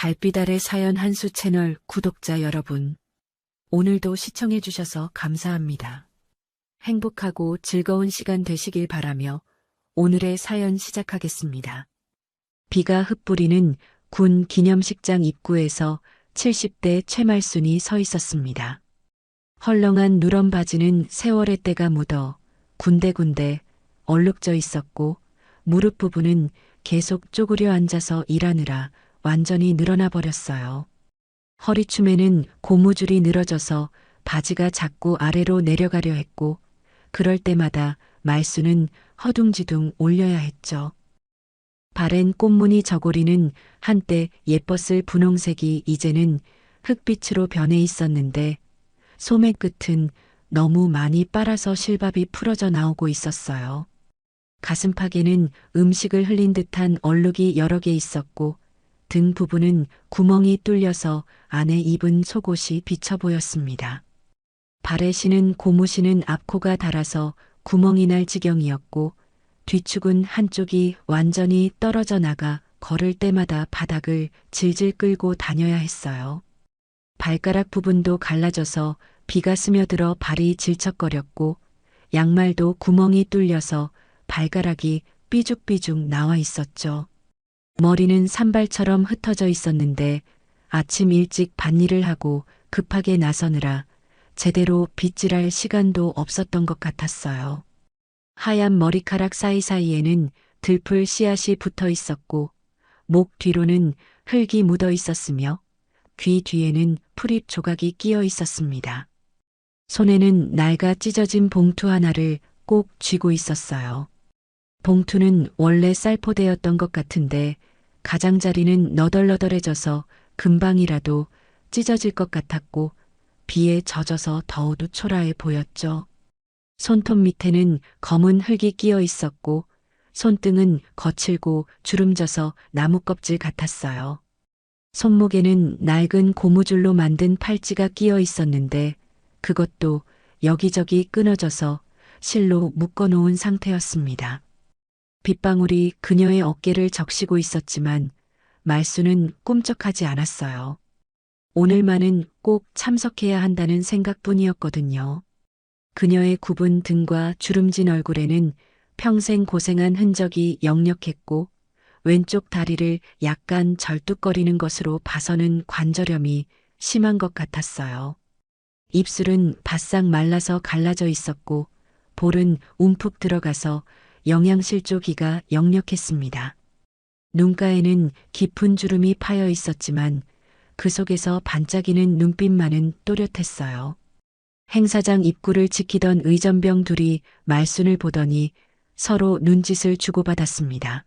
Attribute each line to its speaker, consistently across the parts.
Speaker 1: 달빛 아래 사연 한수 채널 구독자 여러분, 오늘도 시청해주셔서 감사합니다. 행복하고 즐거운 시간 되시길 바라며 오늘의 사연 시작하겠습니다. 비가 흩뿌리는 군 기념식장 입구에서 70대 최말순이 서 있었습니다. 헐렁한 누런 바지는 세월의 때가 묻어 군데군데 얼룩져 있었고 무릎 부분은 계속 쪼그려 앉아서 일하느라 완전히 늘어나 버렸어요. 허리춤에는 고무줄이 늘어져서 바지가 자꾸 아래로 내려가려 했고 그럴 때마다 말수는 허둥지둥 올려야 했죠. 바랜 꽃무늬 저고리는 한때 예뻤을 분홍색이 이제는 흑빛으로 변해 있었는데 소매 끝은 너무 많이 빨아서 실밥이 풀어져 나오고 있었어요. 가슴팍에는 음식을 흘린 듯한 얼룩이 여러 개 있었고 등 부분은 구멍이 뚫려서 안에 입은 속옷이 비쳐 보였습니다. 발에 신은 고무신은 앞코가 닳아서 구멍이 날 지경이었고 뒤축은 한쪽이 완전히 떨어져 나가 걸을 때마다 바닥을 질질 끌고 다녀야 했어요. 발가락 부분도 갈라져서 비가 스며들어 발이 질척거렸고 양말도 구멍이 뚫려서 발가락이 삐죽삐죽 나와 있었죠. 머리는 산발처럼 흩어져 있었는데 아침 일찍 밭일을 하고 급하게 나서느라 제대로 빗질할 시간도 없었던 것 같았어요. 하얀 머리카락 사이사이에는 들풀 씨앗이 붙어 있었고 목 뒤로는 흙이 묻어 있었으며 귀 뒤에는 풀잎 조각이 끼어 있었습니다. 손에는 낡아 찢어진 봉투 하나를 꼭 쥐고 있었어요. 봉투는 원래 쌀포대였던 것 같은데 가장자리는 너덜너덜해져서 금방이라도 찢어질 것 같았고 비에 젖어서 더우도 초라해 보였죠. 손톱 밑에는 검은 흙이 끼어 있었고 손등은 거칠고 주름져서 나무 껍질 같았어요. 손목에는 낡은 고무줄로 만든 팔찌가 끼어 있었는데 그것도 여기저기 끊어져서 실로 묶어놓은 상태였습니다. 빗방울이 그녀의 어깨를 적시고 있었지만 말수는 꿈쩍하지 않았어요. 오늘만은 꼭 참석해야 한다는 생각뿐이었거든요. 그녀의 굽은 등과 주름진 얼굴에는 평생 고생한 흔적이 역력했고 왼쪽 다리를 약간 절뚝거리는 것으로 봐서는 관절염이 심한 것 같았어요. 입술은 바싹 말라서 갈라져 있었고 볼은 움푹 들어가서 영양실조기가 역력했습니다. 눈가에는 깊은 주름이 파여 있었지만 그 속에서 반짝이는 눈빛만은 또렷했어요. 행사장 입구를 지키던 의전병 둘이 말순을 보더니 서로 눈짓을 주고받았습니다.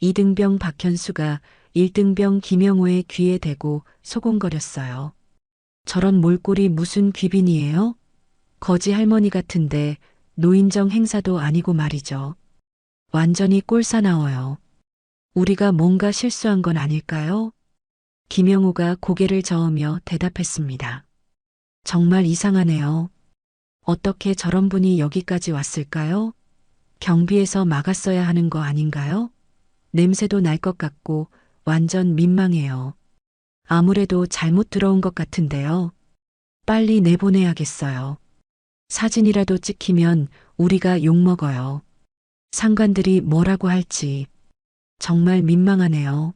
Speaker 1: 2등병 박현수가 1등병 김영호의 귀에 대고 소곤거렸어요. 저런 몰골이 무슨 귀빈이에요? 거지 할머니 같은데 노인정 행사도 아니고 말이죠. 완전히 꼴사나워요. 우리가 뭔가 실수한 건 아닐까요? 김영호가 고개를 저으며 대답했습니다. 정말 이상하네요. 어떻게 저런 분이 여기까지 왔을까요? 경비에서 막았어야 하는 거 아닌가요? 냄새도 날 것 같고 완전 민망해요. 아무래도 잘못 들어온 것 같은데요. 빨리 내보내야겠어요. 사진이라도 찍히면 우리가 욕먹어요. 상관들이 뭐라고 할지. 정말 민망하네요.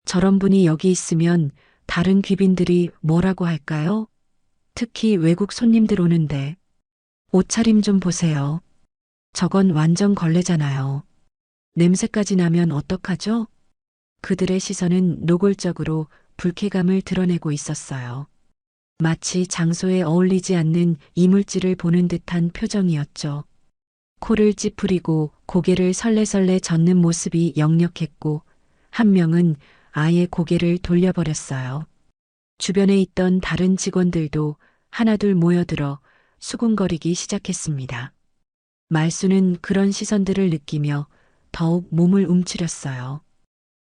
Speaker 1: 저런 분이 여기 있으면 다른 귀빈들이 뭐라고 할까요? 특히 외국 손님들 오는데. 옷차림 좀 보세요. 저건 완전 걸레잖아요. 냄새까지 나면 어떡하죠? 그들의 시선은 노골적으로 불쾌감을 드러내고 있었어요. 마치 장소에 어울리지 않는 이물질을 보는 듯한 표정이었죠. 코를 찌푸리고 고개를 설레설레 젓는 모습이 역력했고 한 명은 아예 고개를 돌려버렸어요. 주변에 있던 다른 직원들도 하나둘 모여들어 수군거리기 시작했습니다. 말수는 그런 시선들을 느끼며 더욱 몸을 움츠렸어요.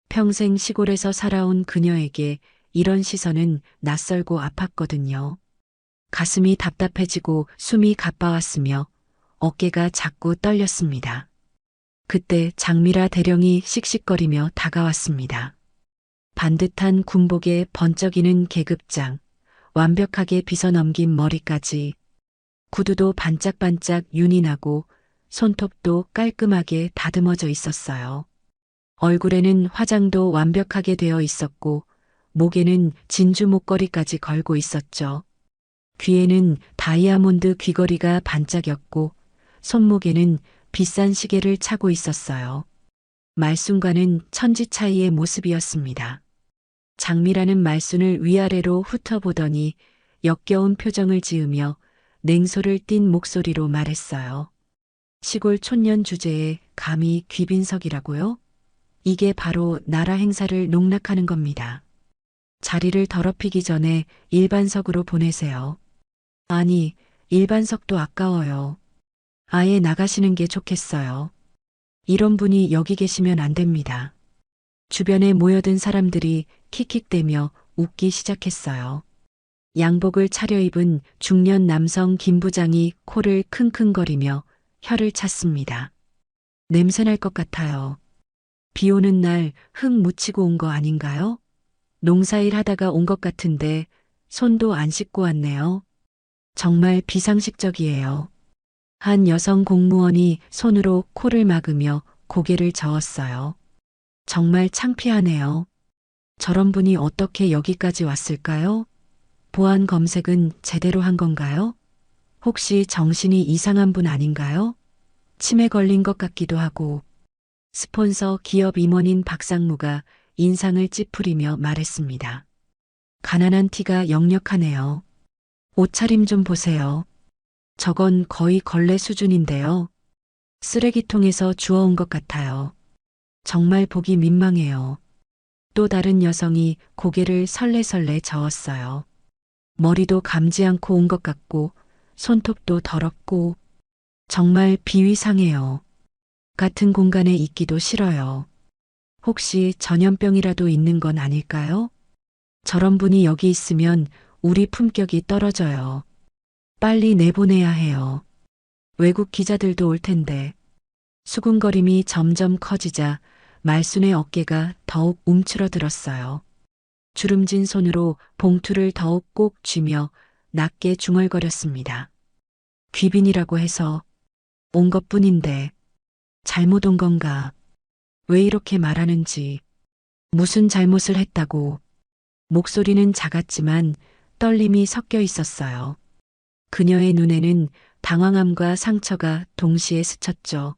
Speaker 1: 평생 시골에서 살아온 그녀에게 이런 시선은 낯설고 아팠거든요. 가슴이 답답해지고 숨이 가빠왔으며 어깨가 자꾸 떨렸습니다. 그때 장미라 대령이 씩씩거리며 다가왔습니다. 반듯한 군복에 번쩍이는 계급장, 완벽하게 빗어넘긴 머리까지, 구두도 반짝반짝 윤이 나고 손톱도 깔끔하게 다듬어져 있었어요. 얼굴에는 화장도 완벽하게 되어 있었고, 목에는 진주 목걸이까지 걸고 있었죠. 귀에는 다이아몬드 귀걸이가 반짝였고, 손목에는 비싼 시계를 차고 있었어요. 말순과는 천지 차이의 모습이었습니다. 장미라는 말순을 위아래로 훑어보더니 역겨운 표정을 지으며 냉소를 띤 목소리로 말했어요. 시골 촌년 주제에 감히 귀빈석이라고요? 이게 바로 나라 행사를 농락하는 겁니다. 자리를 더럽히기 전에 일반석으로 보내세요. 아니, 일반석도 아까워요. 아예 나가시는 게 좋겠어요. 이런 분이 여기 계시면 안 됩니다. 주변에 모여든 사람들이 킥킥대며 웃기 시작했어요. 양복을 차려입은 중년 남성 김 부장이 코를 킁킁거리며 혀를 찼습니다. 냄새날 것 같아요. 비 오는 날 흙 묻히고 온 거 아닌가요? 농사일 하다가 온 것 같은데 손도 안 씻고 왔네요. 정말 비상식적이에요. 한 여성 공무원이 손으로 코를 막으며 고개를 저었어요. 정말 창피하네요. 저런 분이 어떻게 여기까지 왔을까요? 보안 검색은 제대로 한 건가요? 혹시 정신이 이상한 분 아닌가요? 치매 걸린 것 같기도 하고. 스폰서 기업 임원인 박상무가 인상을 찌푸리며 말했습니다. 가난한 티가 역력하네요. 옷차림 좀 보세요. 저건 거의 걸레 수준인데요. 쓰레기통에서 주워온 것 같아요. 정말 보기 민망해요. 또 다른 여성이 고개를 설레설레 저었어요. 머리도 감지 않고 온 것 같고 손톱도 더럽고 정말 비위상해요. 같은 공간에 있기도 싫어요. 혹시 전염병이라도 있는 건 아닐까요? 저런 분이 여기 있으면 우리 품격이 떨어져요. 빨리 내보내야 해요. 외국 기자들도 올 텐데. 수군거림이 점점 커지자 말순의 어깨가 더욱 움츠러들었어요. 주름진 손으로 봉투를 더욱 꼭 쥐며 낮게 중얼거렸습니다. 귀빈이라고 해서 온 것뿐인데 잘못 온 건가? 왜 이렇게 말하는지, 무슨 잘못을 했다고. 목소리는 작았지만 떨림이 섞여 있었어요. 그녀의 눈에는 당황함과 상처가 동시에 스쳤죠.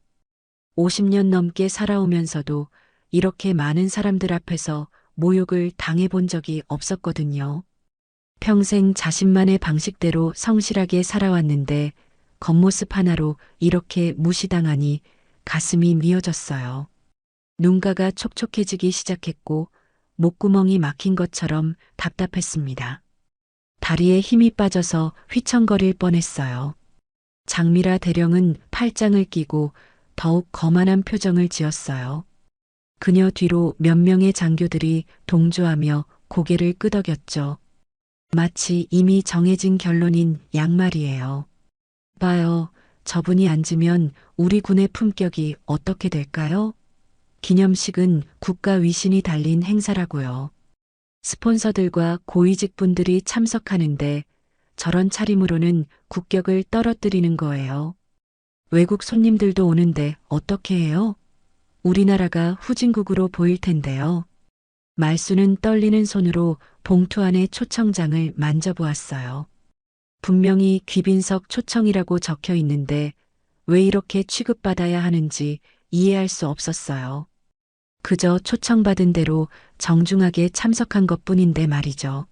Speaker 1: 50년 넘게 살아오면서도 이렇게 많은 사람들 앞에서 모욕을 당해본 적이 없었거든요. 평생 자신만의 방식대로 성실하게 살아왔는데 겉모습 하나로 이렇게 무시당하니 가슴이 미어졌어요. 눈가가 촉촉해지기 시작했고 목구멍이 막힌 것처럼 답답했습니다. 다리에 힘이 빠져서 휘청거릴 뻔했어요. 장미라 대령은 팔짱을 끼고 더욱 거만한 표정을 지었어요. 그녀 뒤로 몇 명의 장교들이 동조하며 고개를 끄덕였죠. 마치 이미 정해진 결론인 양말이에요. 봐요, 저분이 앉으면 우리 군의 품격이 어떻게 될까요? 기념식은 국가 위신이 달린 행사라고요. 스폰서들과 고위직 분들이 참석하는데 저런 차림으로는 국격을 떨어뜨리는 거예요. 외국 손님들도 오는데 어떻게 해요? 우리나라가 후진국으로 보일 텐데요. 말수는 떨리는 손으로 봉투 안의 초청장을 만져보았어요. 분명히 귀빈석 초청이라고 적혀 있는데 왜 이렇게 취급받아야 하는지 이해할 수 없었어요. 그저 초청받은 대로 정중하게 참석한 것뿐인데 말이죠.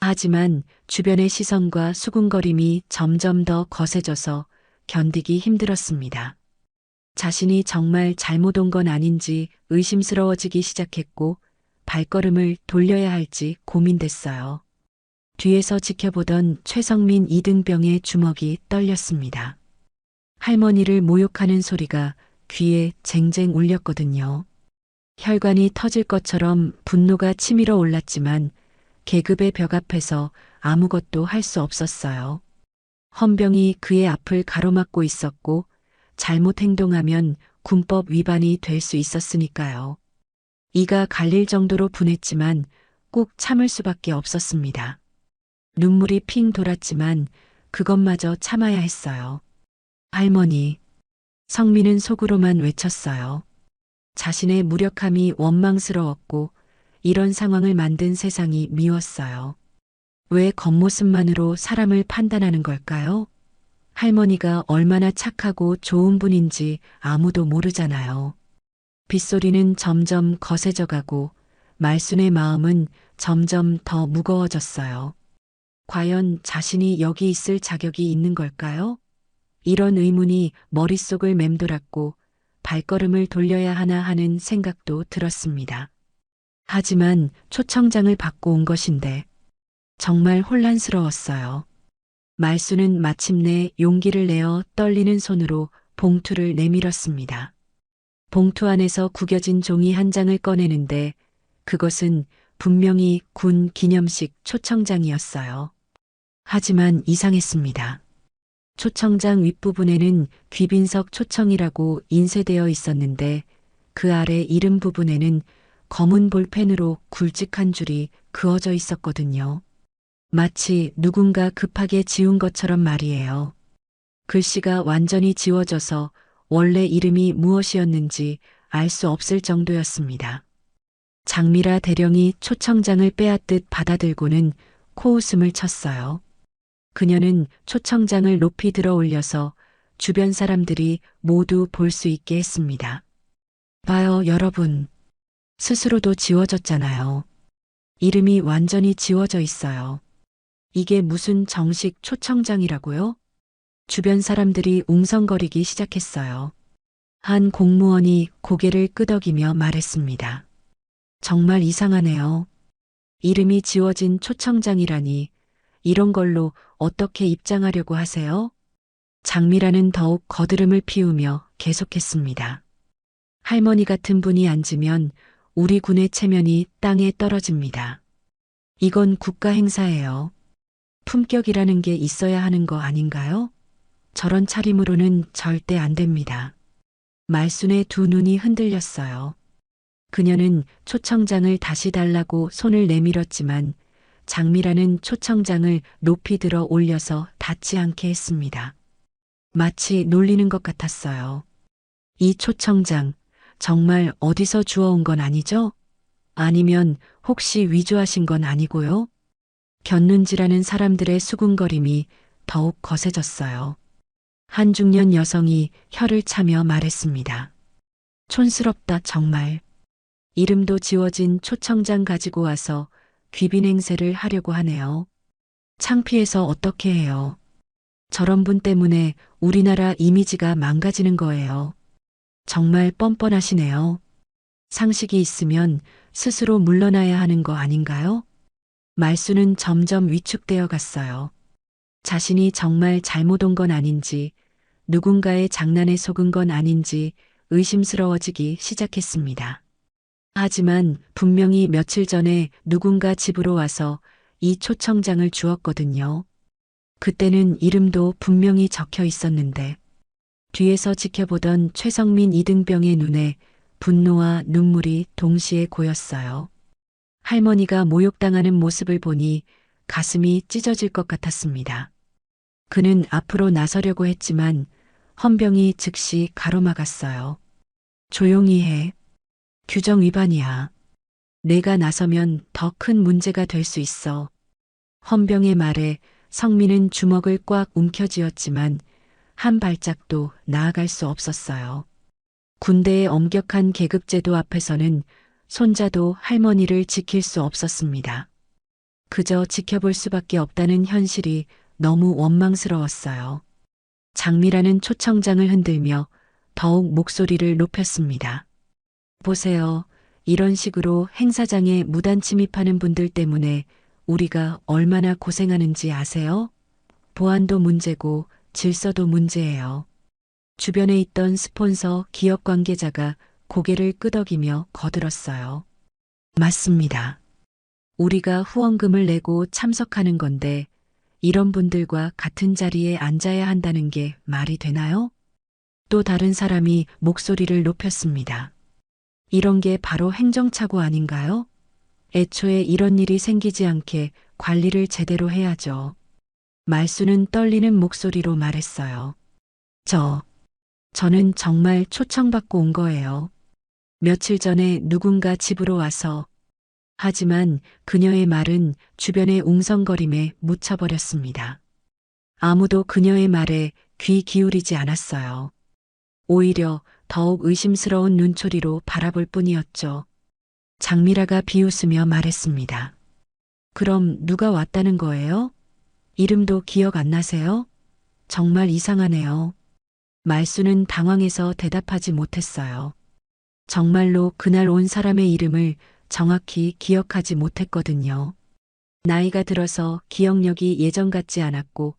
Speaker 1: 하지만 주변의 시선과 수군거림이 점점 더 거세져서 견디기 힘들었습니다. 자신이 정말 잘못 온 건 아닌지 의심스러워지기 시작했고 발걸음을 돌려야 할지 고민됐어요. 뒤에서 지켜보던 최성민 이등병의 주먹이 떨렸습니다. 할머니를 모욕하는 소리가 귀에 쟁쟁 울렸거든요. 혈관이 터질 것처럼 분노가 치밀어 올랐지만 계급의 벽 앞에서 아무것도 할 수 없었어요. 헌병이 그의 앞을 가로막고 있었고 잘못 행동하면 군법 위반이 될 수 있었으니까요. 이가 갈릴 정도로 분했지만 꼭 참을 수밖에 없었습니다. 눈물이 핑 돌았지만 그것마저 참아야 했어요. 할머니, 성민은 속으로만 외쳤어요. 자신의 무력함이 원망스러웠고 이런 상황을 만든 세상이 미웠어요. 왜 겉모습만으로 사람을 판단하는 걸까요? 할머니가 얼마나 착하고 좋은 분인지 아무도 모르잖아요. 빗소리는 점점 거세져 가고 말순의 마음은 점점 더 무거워졌어요. 과연 자신이 여기 있을 자격이 있는 걸까요? 이런 의문이 머릿속을 맴돌았고 발걸음을 돌려야 하나 하는 생각도 들었습니다. 하지만 초청장을 받고 온 것인데 정말 혼란스러웠어요. 말수는 마침내 용기를 내어 떨리는 손으로 봉투를 내밀었습니다. 봉투 안에서 구겨진 종이 한 장을 꺼내는데 그것은 분명히 군 기념식 초청장이었어요. 하지만 이상했습니다. 초청장 윗부분에는 귀빈석 초청이라고 인쇄되어 있었는데 그 아래 이름 부분에는 검은 볼펜으로 굵직한 줄이 그어져 있었거든요. 마치 누군가 급하게 지운 것처럼 말이에요. 글씨가 완전히 지워져서 원래 이름이 무엇이었는지 알 수 없을 정도였습니다. 장미라 대령이 초청장을 빼앗듯 받아들고는 코웃음을 쳤어요. 그녀는 초청장을 높이 들어 올려서 주변 사람들이 모두 볼 수 있게 했습니다. 봐요, 여러분. 스스로도 지워졌잖아요. 이름이 완전히 지워져 있어요. 이게 무슨 정식 초청장이라고요? 주변 사람들이 웅성거리기 시작했어요. 한 공무원이 고개를 끄덕이며 말했습니다. 정말 이상하네요. 이름이 지워진 초청장이라니 이런 걸로 어떻게 입장하려고 하세요? 장미라는 더욱 거드름을 피우며 계속했습니다. 할머니 같은 분이 앉으면 우리 군의 체면이 땅에 떨어집니다. 이건 국가 행사예요. 품격이라는 게 있어야 하는 거 아닌가요? 저런 차림으로는 절대 안 됩니다. 말순의 두 눈이 흔들렸어요. 그녀는 초청장을 다시 달라고 손을 내밀었지만 장미라는 초청장을 높이 들어 올려서 닿지 않게 했습니다. 마치 놀리는 것 같았어요. 이 초청장 정말 어디서 주워온 건 아니죠? 아니면 혹시 위조하신 건 아니고요? 곁눈질하는 사람들의 수군거림이 더욱 거세졌어요. 한 중년 여성이 혀를 차며 말했습니다. 촌스럽다 정말. 이름도 지워진 초청장 가지고 와서 귀빈 행세를 하려고 하네요. 창피해서 어떻게 해요. 저런 분 때문에 우리나라 이미지가 망가지는 거예요. 정말 뻔뻔하시네요. 상식이 있으면 스스로 물러나야 하는 거 아닌가요? 말수는 점점 위축되어 갔어요. 자신이 정말 잘못 온 건 아닌지, 누군가의 장난에 속은 건 아닌지 의심스러워지기 시작했습니다. 하지만 분명히 며칠 전에 누군가 집으로 와서 이 초청장을 주었거든요. 그때는 이름도 분명히 적혀 있었는데 뒤에서 지켜보던 최성민 이등병의 눈에 분노와 눈물이 동시에 고였어요. 할머니가 모욕당하는 모습을 보니 가슴이 찢어질 것 같았습니다. 그는 앞으로 나서려고 했지만 헌병이 즉시 가로막았어요. 조용히 해. 규정 위반이야. 내가 나서면 더 큰 문제가 될 수 있어. 헌병의 말에 성민은 주먹을 꽉 움켜쥐었지만 한 발짝도 나아갈 수 없었어요. 군대의 엄격한 계급제도 앞에서는 손자도 할머니를 지킬 수 없었습니다. 그저 지켜볼 수밖에 없다는 현실이 너무 원망스러웠어요. 장미라는 초청장을 흔들며 더욱 목소리를 높였습니다. 보세요. 이런 식으로 행사장에 무단 침입하는 분들 때문에 우리가 얼마나 고생하는지 아세요? 보안도 문제고 질서도 문제예요. 주변에 있던 스폰서 기업 관계자가 고개를 끄덕이며 거들었어요. 맞습니다. 우리가 후원금을 내고 참석하는 건데 이런 분들과 같은 자리에 앉아야 한다는 게 말이 되나요? 또 다른 사람이 목소리를 높였습니다. 이런 게 바로 행정착오 아닌가요? 애초에 이런 일이 생기지 않게 관리를 제대로 해야죠. 말수는 떨리는 목소리로 말했어요. 저, 저는 정말 초청받고 온 거예요. 며칠 전에 누군가 집으로 와서, 하지만 그녀의 말은 주변의 웅성거림에 묻혀버렸습니다. 아무도 그녀의 말에 귀 기울이지 않았어요. 오히려 더욱 의심스러운 눈초리로 바라볼 뿐이었죠. 장미라가 비웃으며 말했습니다. 그럼 누가 왔다는 거예요? 이름도 기억 안 나세요? 정말 이상하네요. 말수는 당황해서 대답하지 못했어요. 정말로 그날 온 사람의 이름을 정확히 기억하지 못했거든요. 나이가 들어서 기억력이 예전 같지 않았고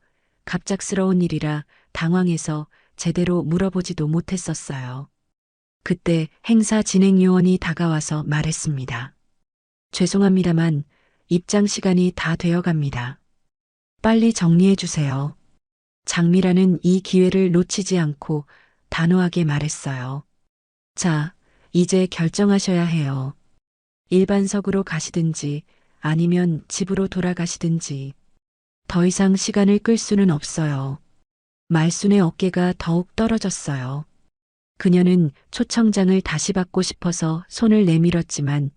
Speaker 1: 갑작스러운 일이라 당황해서 제대로 물어보지도 못했었어요. 그때 행사 진행 요원이 다가와서 말했습니다. 죄송합니다만 입장 시간이 다 되어 갑니다. 빨리 정리해 주세요. 장미라는 이 기회를 놓치지 않고 단호하게 말했어요. 자, 이제 결정하셔야 해요. 일반석으로 가시든지 아니면 집으로 돌아가시든지. 더 이상 시간을 끌 수는 없어요. 말순의 어깨가 더욱 떨어졌어요. 그녀는 초청장을 다시 받고 싶어서 손을 내밀었지만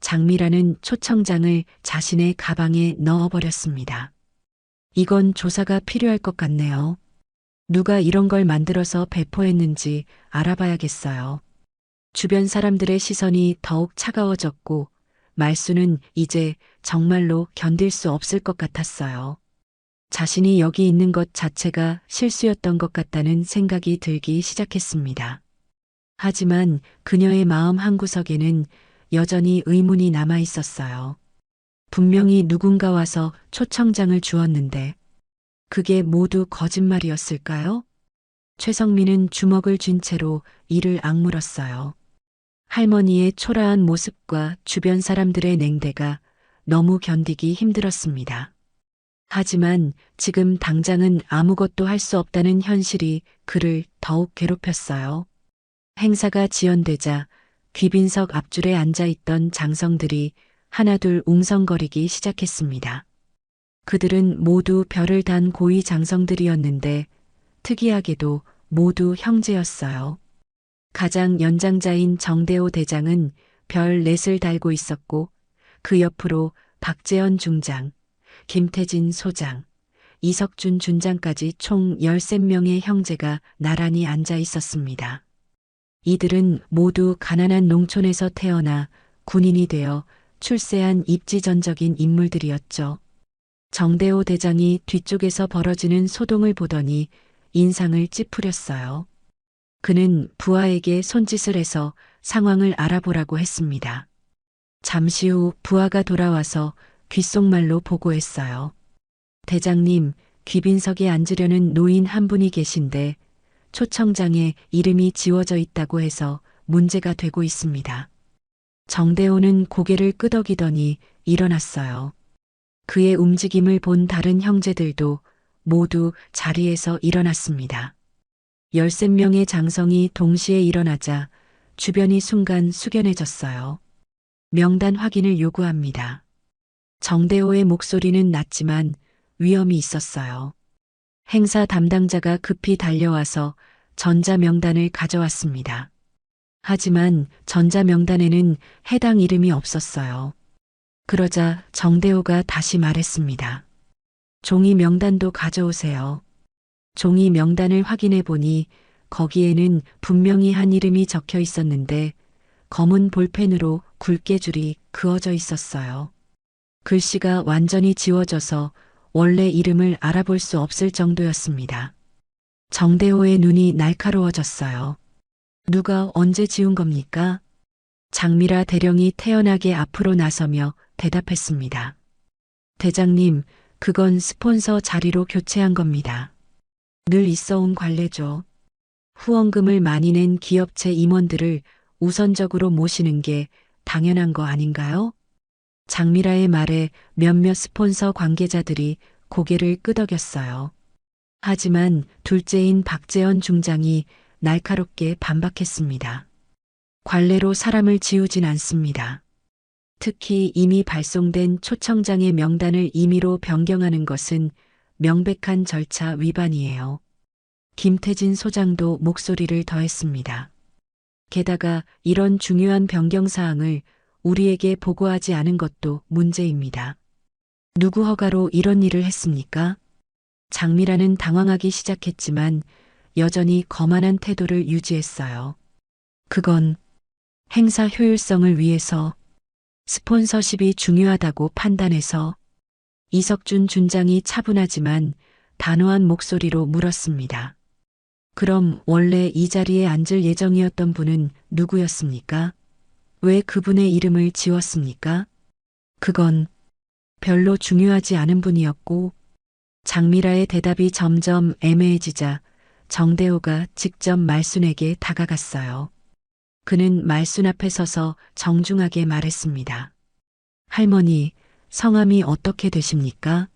Speaker 1: 장미라는 초청장을 자신의 가방에 넣어버렸습니다. 이건 조사가 필요할 것 같네요. 누가 이런 걸 만들어서 배포했는지 알아봐야겠어요. 주변 사람들의 시선이 더욱 차가워졌고 말수는 이제 정말로 견딜 수 없을 것 같았어요. 자신이 여기 있는 것 자체가 실수였던 것 같다는 생각이 들기 시작했습니다. 하지만 그녀의 마음 한구석에는 여전히 의문이 남아 있었어요. 분명히 누군가 와서 초청장을 주었는데 그게 모두 거짓말이었을까요? 최성민은 주먹을 쥔 채로 이를 악물었어요. 할머니의 초라한 모습과 주변 사람들의 냉대가 너무 견디기 힘들었습니다. 하지만 지금 당장은 아무것도 할 수 없다는 현실이 그를 더욱 괴롭혔어요. 행사가 지연되자 귀빈석 앞줄에 앉아있던 장성들이 하나둘 웅성거리기 시작했습니다. 그들은 모두 별을 단 고위 장성들이었는데 특이하게도 모두 형제였어요. 가장 연장자인 정대호 대장은 별 넷을 달고 있었고 그 옆으로 박재현 중장, 김태진 소장, 이석준 준장까지 총 13명의 형제가 나란히 앉아 있었습니다. 이들은 모두 가난한 농촌에서 태어나 군인이 되어 출세한 입지전적인 인물들이었죠. 정대호 대장이 뒤쪽에서 벌어지는 소동을 보더니 인상을 찌푸렸어요. 그는 부하에게 손짓을 해서 상황을 알아보라고 했습니다. 잠시 후 부하가 돌아와서 귓속말로 보고했어요. 대장님, 귀빈석에 앉으려는 노인 한 분이 계신데 초청장에 이름이 지워져 있다고 해서 문제가 되고 있습니다. 정대호는 고개를 끄덕이더니 일어났어요. 그의 움직임을 본 다른 형제들도 모두 자리에서 일어났습니다. 13명의 장성이 동시에 일어나자 주변이 순간 숙연해졌어요. 명단 확인을 요구합니다. 정대호의 목소리는 낮지만 위험이 있었어요. 행사 담당자가 급히 달려와서 전자명단을 가져왔습니다. 하지만 전자명단에는 해당 이름이 없었어요. 그러자 정대호가 다시 말했습니다. 종이 명단도 가져오세요. 종이 명단을 확인해 보니 거기에는 분명히 한 이름이 적혀 있었는데 검은 볼펜으로 굵게 줄이 그어져 있었어요. 글씨가 완전히 지워져서 원래 이름을 알아볼 수 없을 정도였습니다. 정대호의 눈이 날카로워졌어요. 누가 언제 지운 겁니까? 장미라 대령이 태연하게 앞으로 나서며 대답했습니다. 대장님, 그건 스폰서 자리로 교체한 겁니다. 늘 있어온 관례죠. 후원금을 많이 낸 기업체 임원들을 우선적으로 모시는 게 당연한 거 아닌가요? 장미라의 말에 몇몇 스폰서 관계자들이 고개를 끄덕였어요. 하지만 둘째인 박재현 중장이 날카롭게 반박했습니다. 관례로 사람을 지우진 않습니다. 특히 이미 발송된 초청장의 명단을 임의로 변경하는 것은 명백한 절차 위반이에요. 김태진 소장도 목소리를 더했습니다. 게다가 이런 중요한 변경 사항을 우리에게 보고하지 않은 것도 문제입니다. 누구 허가로 이런 일을 했습니까? 장미라는 당황하기 시작했지만 여전히 거만한 태도를 유지했어요. 그건 행사 효율성을 위해서 스폰서십이 중요하다고 판단해서 이석준 준장이 차분하지만 단호한 목소리로 물었습니다. 그럼 원래 이 자리에 앉을 예정이었던 분은 누구였습니까? 왜 그분의 이름을 지웠습니까? 그건 별로 중요하지 않은 분이었고 장미라의 대답이 점점 애매해지자 정대호가 직접 말순에게 다가갔어요. 그는 말순 앞에 서서 정중하게 말했습니다. 할머니, 성함이 어떻게 되십니까?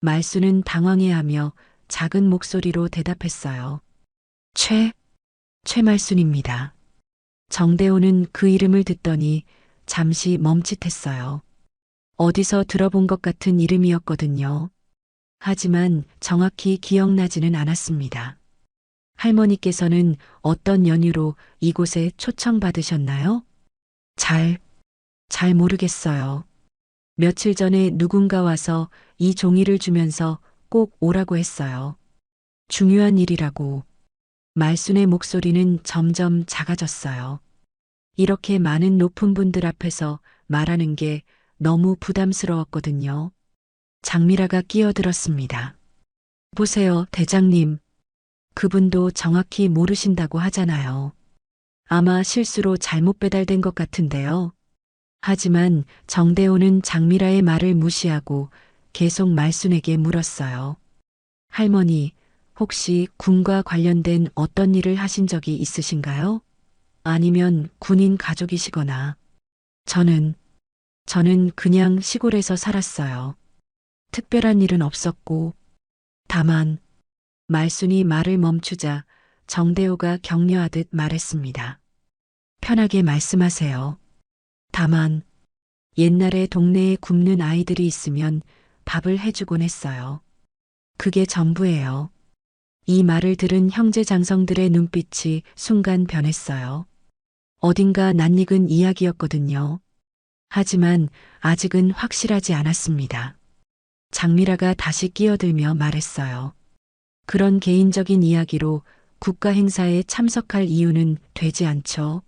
Speaker 1: 말순은 당황해하며 작은 목소리로 대답했어요. 최말순입니다. 정대호는 그 이름을 듣더니 잠시 멈칫했어요. 어디서 들어본 것 같은 이름이었거든요. 하지만 정확히 기억나지는 않았습니다. 할머니께서는 어떤 연유로 이곳에 초청받으셨나요? 잘 모르겠어요. 며칠 전에 누군가 와서 이 종이를 주면서 꼭 오라고 했어요. 중요한 일이라고. 말순의 목소리는 점점 작아졌어요. 이렇게 많은 높은 분들 앞에서 말하는 게 너무 부담스러웠거든요. 장미라가 끼어들었습니다. 보세요, 대장님. 그분도 정확히 모르신다고 하잖아요. 아마 실수로 잘못 배달된 것 같은데요. 하지만 정대호는 장미라의 말을 무시하고 계속 말순에게 물었어요. 할머니, 혹시 군과 관련된 어떤 일을 하신 적이 있으신가요? 아니면 군인 가족이시거나. 저는 그냥 시골에서 살았어요. 특별한 일은 없었고, 다만, 말순이 말을 멈추자 정대호가 격려하듯 말했습니다. 편하게 말씀하세요. 다만, 옛날에 동네에 굶는 아이들이 있으면 밥을 해주곤 했어요. 그게 전부예요. 이 말을 들은 형제 장성들의 눈빛이 순간 변했어요. 어딘가 낯익은 이야기였거든요. 하지만 아직은 확실하지 않았습니다. 장미라가 다시 끼어들며 말했어요. 그런 개인적인 이야기로 국가 행사에 참석할 이유는 되지 않죠.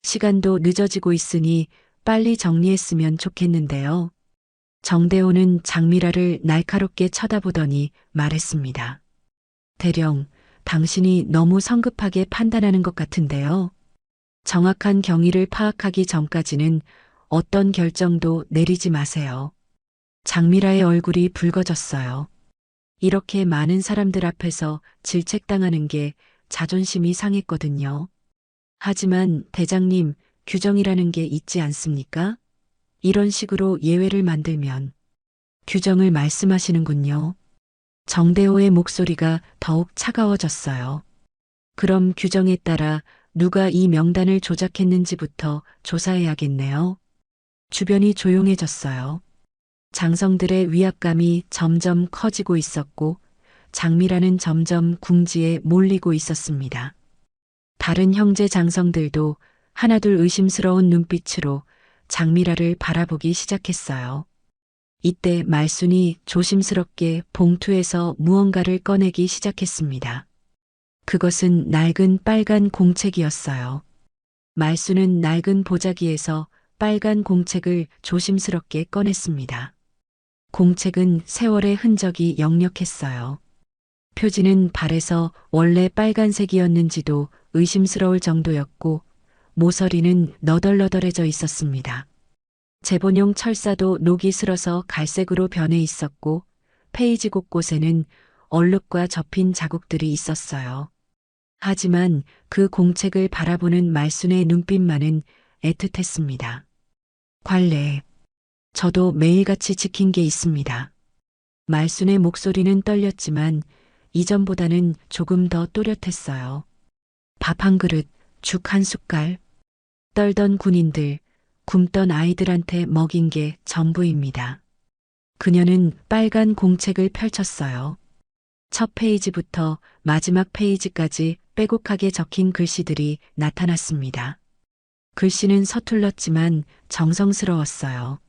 Speaker 1: 시간도 늦어지고 있으니 빨리 정리했으면 좋겠는데요. 정대호는 장미라를 날카롭게 쳐다보더니 말했습니다. 대령, 당신이 너무 성급하게 판단하는 것 같은데요. 정확한 경위를 파악하기 전까지는 어떤 결정도 내리지 마세요. 장미라의 얼굴이 붉어졌어요. 이렇게 많은 사람들 앞에서 질책당하는 게 자존심이 상했거든요. 하지만 대장님, 규정이라는 게 있지 않습니까? 이런 식으로 예외를 만들면 규정을 말씀하시는군요. 정대호의 목소리가 더욱 차가워졌어요. 그럼 규정에 따라 누가 이 명단을 조작했는지부터 조사해야겠네요. 주변이 조용해졌어요. 장성들의 위압감이 점점 커지고 있었고 장미라는 점점 궁지에 몰리고 있었습니다. 다른 형제 장성들도 하나둘 의심스러운 눈빛으로 장미라를 바라보기 시작했어요. 이때 말순이 조심스럽게 봉투에서 무언가를 꺼내기 시작했습니다. 그것은 낡은 빨간 공책이었어요. 말순은 낡은 보자기에서 빨간 공책을 조심스럽게 꺼냈습니다. 공책은 세월의 흔적이 역력했어요. 표지는 발에서 원래 빨간색이었는지도 의심스러울 정도였고 모서리는 너덜너덜해져 있었습니다. 제본용 철사도 녹이 슬어서 갈색으로 변해 있었고 페이지 곳곳에는 얼룩과 접힌 자국들이 있었어요. 하지만 그 공책을 바라보는 말순의 눈빛만은 애틋했습니다. 관례. 저도 매일같이 지킨 게 있습니다. 말순의 목소리는 떨렸지만 이전보다는 조금 더 또렷했어요. 밥 한 그릇, 죽 한 숟갈. 떨던 군인들, 굶던 아이들한테 먹인 게 전부입니다. 그녀는 빨간 공책을 펼쳤어요. 첫 페이지부터 마지막 페이지까지 빼곡하게 적힌 글씨들이 나타났습니다. 글씨는 서툴렀지만 정성스러웠어요.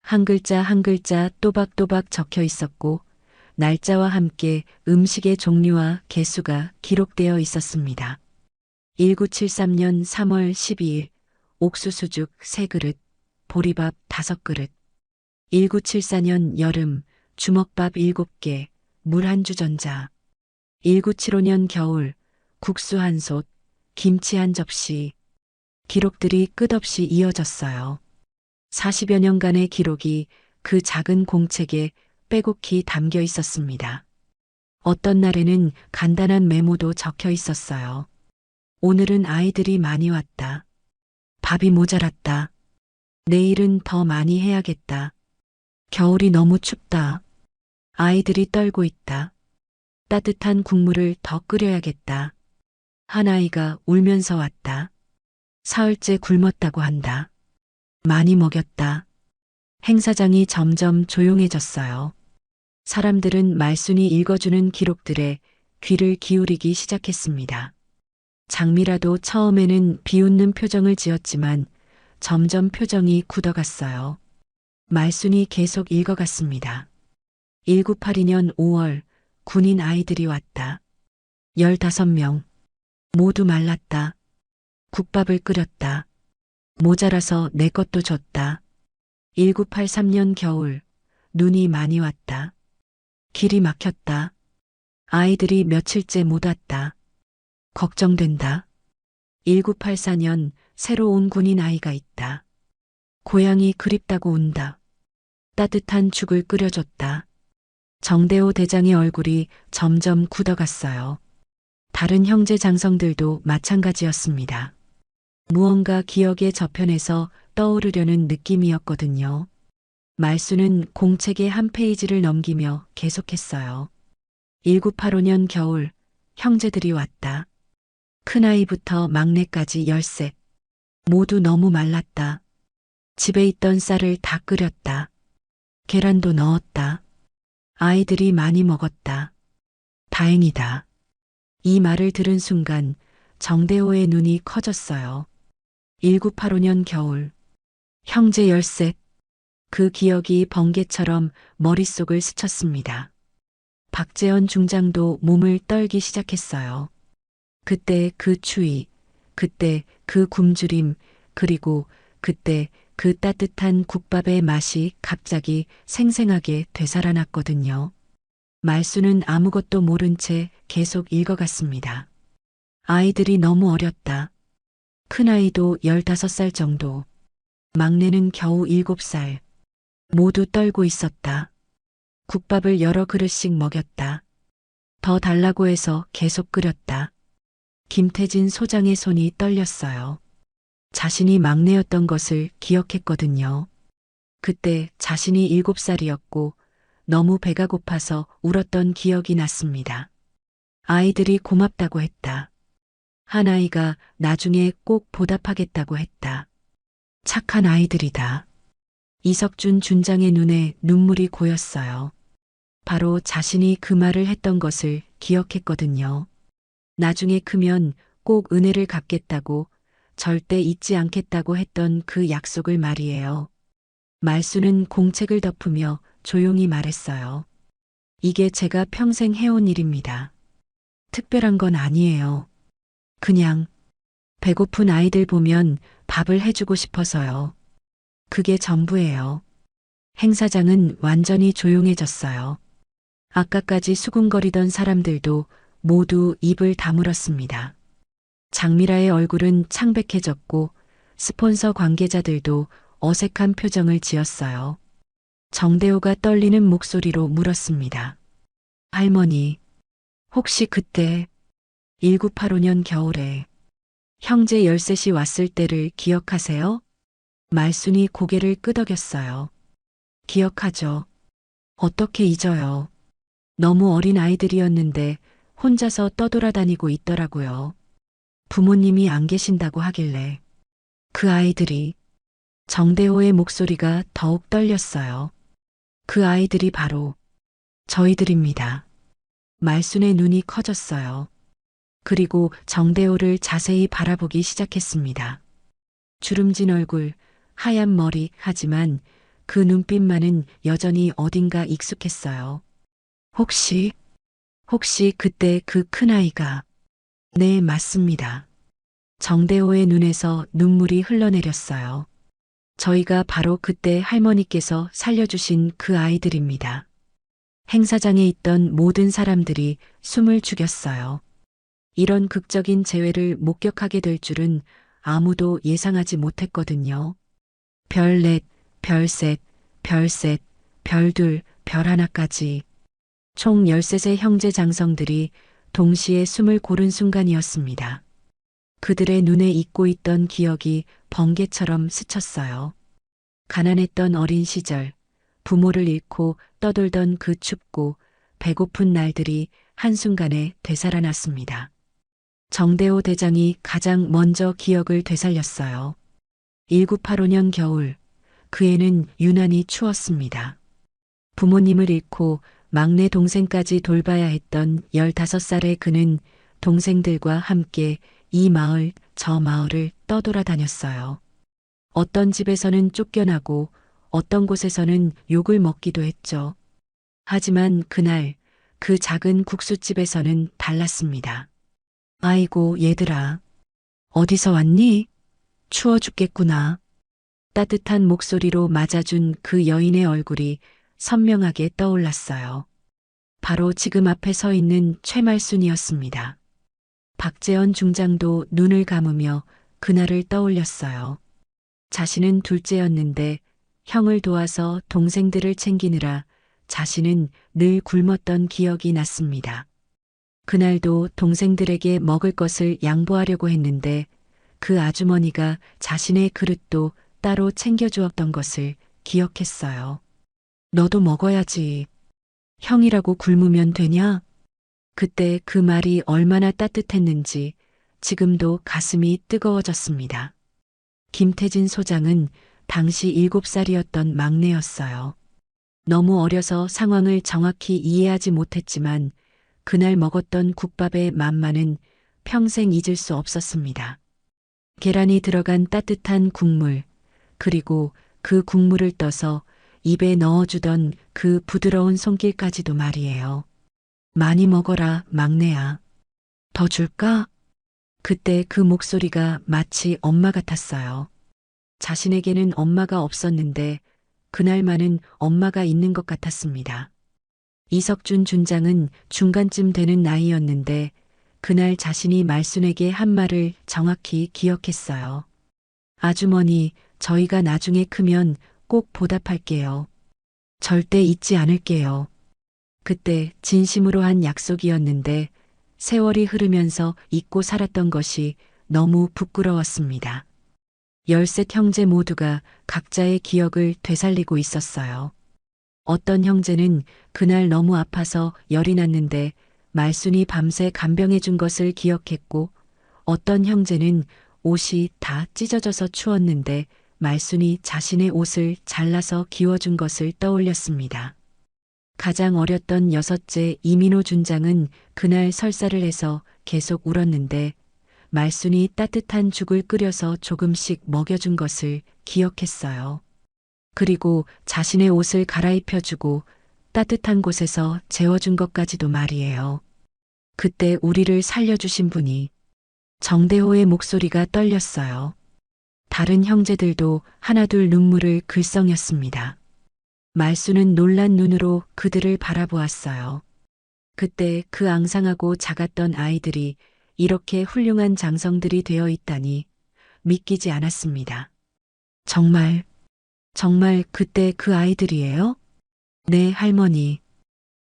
Speaker 1: 한 글자 한 글자 또박또박 적혀 있었고 날짜와 함께 음식의 종류와 개수가 기록되어 있었습니다. 1973년 3월 12일 옥수수죽 3그릇, 보리밥 5그릇. 1974년 여름 주먹밥 7개, 물 한 주전자. 1975년 겨울 국수 한 솥, 김치 한 접시. 기록들이 끝없이 이어졌어요. 40여 년간의 기록이 그 작은 공책에 빼곡히 담겨 있었습니다. 어떤 날에는 간단한 메모도 적혀 있었어요. 오늘은 아이들이 많이 왔다. 밥이 모자랐다. 내일은 더 많이 해야겠다. 겨울이 너무 춥다. 아이들이 떨고 있다. 따뜻한 국물을 더 끓여야겠다. 한 아이가 울면서 왔다. 사흘째 굶었다고 한다. 많이 먹였다. 행사장이 점점 조용해졌어요. 사람들은 말순이 읽어주는 기록들에 귀를 기울이기 시작했습니다. 장미라도 처음에는 비웃는 표정을 지었지만 점점 표정이 굳어갔어요. 말순이 계속 읽어갔습니다. 1982년 5월 군인 아이들이 왔다. 15명. 모두 말랐다. 국밥을 끓였다. 모자라서 내 것도 줬다. 1983년 겨울 눈이 많이 왔다. 길이 막혔다. 아이들이 며칠째 못 왔다. 걱정된다. 1984년 새로 온 군인 아이가 있다. 고향이 그립다고 운다. 따뜻한 죽을 끓여줬다. 정대호 대장의 얼굴이 점점 굳어갔어요. 다른 형제 장성들도 마찬가지였습니다. 무언가 기억의 저편에서 떠오르려는 느낌이었거든요. 말수는 공책의 한 페이지를 넘기며 계속했어요. 1985년 겨울 형제들이 왔다. 큰아이부터 막내까지 13. 모두 너무 말랐다. 집에 있던 쌀을 다 끓였다. 계란도 넣었다. 아이들이 많이 먹었다. 다행이다. 이 말을 들은 순간 정대호의 눈이 커졌어요. 1985년 겨울 형제 13. 그 기억이 번개처럼 머릿속을 스쳤습니다. 박재현 중장도 몸을 떨기 시작했어요. 그때 그 추위, 그때 그 굶주림, 그리고 그때 그 따뜻한 국밥의 맛이 갑자기 생생하게 되살아났거든요. 말수는 아무것도 모른 채 계속 읽어갔습니다. 아이들이 너무 어렸다. 큰아이도 15살 정도. 막내는 겨우 7살. 모두 떨고 있었다. 국밥을 여러 그릇씩 먹였다. 더 달라고 해서 계속 끓였다. 김태진 소장의 손이 떨렸어요. 자신이 막내였던 것을 기억했거든요. 그때 자신이 7살이었고 너무 배가 고파서 울었던 기억이 났습니다. 아이들이 고맙다고 했다. 한 아이가 나중에 꼭 보답하겠다고 했다. 착한 아이들이다. 이석준 준장의 눈에 눈물이 고였어요. 바로 자신이 그 말을 했던 것을 기억했거든요. 나중에 크면 꼭 은혜를 갚겠다고, 절대 잊지 않겠다고 했던 그 약속을 말이에요. 말수는 공책을 덮으며 조용히 말했어요. 이게 제가 평생 해온 일입니다. 특별한 건 아니에요. 그냥 배고픈 아이들 보면 밥을 해주고 싶어서요. 그게 전부예요. 행사장은 완전히 조용해졌어요. 아까까지 수군거리던 사람들도 모두 입을 다물었습니다. 장미라의 얼굴은 창백해졌고 스폰서 관계자들도 어색한 표정을 지었어요. 정대호가 떨리는 목소리로 물었습니다. 할머니, 혹시 그때 1985년 겨울에 형제 13이 왔을 때를 기억하세요? 말순이 고개를 끄덕였어요. 기억하죠. 어떻게 잊어요. 너무 어린 아이들이었는데 혼자서 떠돌아다니고 있더라고요. 부모님이 안 계신다고 하길래. 그 아이들이. 정대호의 목소리가 더욱 떨렸어요. 그 아이들이 바로 저희들입니다. 말순의 눈이 커졌어요. 그리고 정대호를 자세히 바라보기 시작했습니다. 주름진 얼굴, 하얀 머리, 하지만 그 눈빛만은 여전히 어딘가 익숙했어요. 혹시 그때 그 큰아이가. 네, 맞습니다. 정대호의 눈에서 눈물이 흘러내렸어요. 저희가 바로 그때 할머니께서 살려주신 그 아이들입니다. 행사장에 있던 모든 사람들이 숨을 죽였어요. 이런 극적인 재회를 목격하게 될 줄은 아무도 예상하지 못했거든요. 별 넷, 별 셋, 별 셋, 별 둘, 별 하나까지 총 13의 형제 장성들이 동시에 숨을 고른 순간이었습니다. 그들의 눈에 잊고 있던 기억이 번개처럼 스쳤어요. 가난했던 어린 시절, 부모를 잃고 떠돌던 그 춥고 배고픈 날들이 한순간에 되살아났습니다. 정대호 대장이 가장 먼저 기억을 되살렸어요. 1985년 겨울, 그 해는 유난히 추웠습니다. 부모님을 잃고 막내 동생까지 돌봐야 했던 15살의 그는 동생들과 함께 이 마을, 저 마을을 떠돌아다녔어요. 어떤 집에서는 쫓겨나고 어떤 곳에서는 욕을 먹기도 했죠. 하지만 그날 그 작은 국수집에서는 달랐습니다. 아이고, 얘들아. 어디서 왔니? 추워 죽겠구나. 따뜻한 목소리로 맞아준 그 여인의 얼굴이 선명하게 떠올랐어요. 바로 지금 앞에 서 있는 최말순이었습니다. 박재현 중장도 눈을 감으며 그날을 떠올렸어요. 자신은 둘째였는데 형을 도와서 동생들을 챙기느라 자신은 늘 굶었던 기억이 났습니다. 그날도 동생들에게 먹을 것을 양보하려고 했는데 그 아주머니가 자신의 그릇도 따로 챙겨주었던 것을 기억했어요. 너도 먹어야지. 형이라고 굶으면 되냐? 그때 그 말이 얼마나 따뜻했는지 지금도 가슴이 뜨거워졌습니다. 김태진 소장은 당시 7살이었던 막내였어요. 너무 어려서 상황을 정확히 이해하지 못했지만 그날 먹었던 국밥의 맛만은 평생 잊을 수 없었습니다. 계란이 들어간 따뜻한 국물, 그리고 그 국물을 떠서 입에 넣어주던 그 부드러운 손길까지도 말이에요. 많이 먹어라, 막내야. 더 줄까? 그때 그 목소리가 마치 엄마 같았어요. 자신에게는 엄마가 없었는데 그날만은 엄마가 있는 것 같았습니다. 이석준 준장은 중간쯤 되는 나이였는데 그날 자신이 말순에게 한 말을 정확히 기억했어요. 아주머니, 저희가 나중에 크면 꼭 보답할게요. 절대 잊지 않을게요. 그때 진심으로 한 약속이었는데 세월이 흐르면서 잊고 살았던 것이 너무 부끄러웠습니다. 13 형제 모두가 각자의 기억을 되살리고 있었어요. 어떤 형제는 그날 너무 아파서 열이 났는데 말순이 밤새 간병해 준 것을 기억했고 어떤 형제는 옷이 다 찢어져서 추웠는데 말순이 자신의 옷을 잘라서 기워준 것을 떠올렸습니다. 가장 어렸던 6째 이민호 준장은 그날 설사를 해서 계속 울었는데 말순이 따뜻한 죽을 끓여서 조금씩 먹여준 것을 기억했어요. 그리고 자신의 옷을 갈아입혀주고 따뜻한 곳에서 재워준 것까지도 말이에요. 그때 우리를 살려주신 분이. 정대호의 목소리가 떨렸어요. 다른 형제들도 하나둘 눈물을 글썽였습니다. 말순은 놀란 눈으로 그들을 바라보았어요. 그때 그 앙상하고 작았던 아이들이 이렇게 훌륭한 장성들이 되어 있다니 믿기지 않았습니다. 정말 그때 그 아이들이에요? 네, 할머니.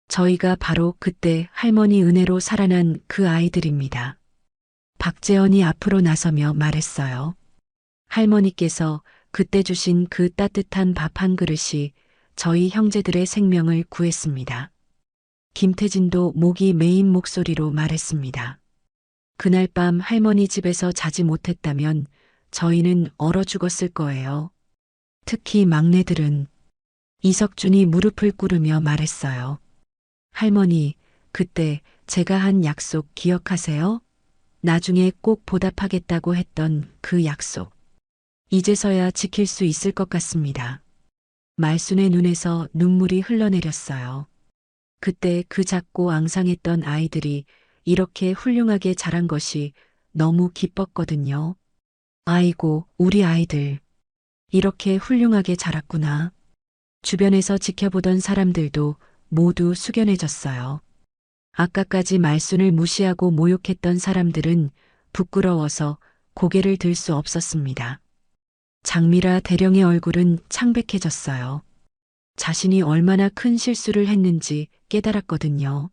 Speaker 1: 저희가 바로 그때 할머니 은혜로 살아난 그 아이들입니다. 박재현이 앞으로 나서며 말했어요. 할머니께서 그때 주신 그 따뜻한 밥 한 그릇이 저희 형제들의 생명을 구했습니다. 김태진도 목이 메인 목소리로 말했습니다. 그날 밤 할머니 집에서 자지 못했다면 저희는 얼어 죽었을 거예요. 특히 막내들은. 이석준이 무릎을 꿇으며 말했어요. 할머니, 그때 제가 한 약속 기억하세요? 나중에 꼭 보답하겠다고 했던 그 약속. 이제서야 지킬 수 있을 것 같습니다. 말순의 눈에서 눈물이 흘러내렸어요. 그때 그 작고 앙상했던 아이들이 이렇게 훌륭하게 자란 것이 너무 기뻤거든요. 아이고, 우리 아이들. 이렇게 훌륭하게 자랐구나. 주변에서 지켜보던 사람들도 모두 숙연해졌어요. 아까까지 말순을 무시하고 모욕했던 사람들은 부끄러워서 고개를 들 수 없었습니다. 장미라 대령의 얼굴은 창백해졌어요. 자신이 얼마나 큰 실수를 했는지 깨달았거든요.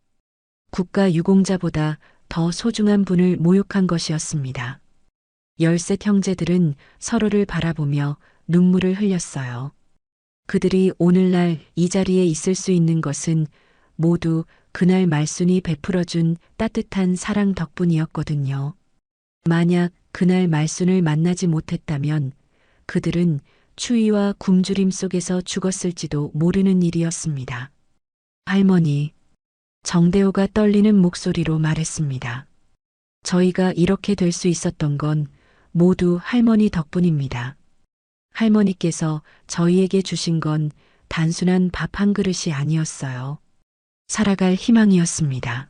Speaker 1: 국가 유공자보다 더 소중한 분을 모욕한 것이었습니다. 13 형제들은 서로를 바라보며 눈물을 흘렸어요. 그들이 오늘날 이 자리에 있을 수 있는 것은 모두 그날 말순이 베풀어준 따뜻한 사랑 덕분이었거든요. 만약 그날 말순을 만나지 못했다면 그들은 추위와 굶주림 속에서 죽었을지도 모르는 일이었습니다. 할머니, 정대호가 떨리는 목소리로 말했습니다. 저희가 이렇게 될 수 있었던 건 모두 할머니 덕분입니다. 할머니께서 저희에게 주신 건 단순한 밥 한 그릇이 아니었어요. 살아갈 희망이었습니다.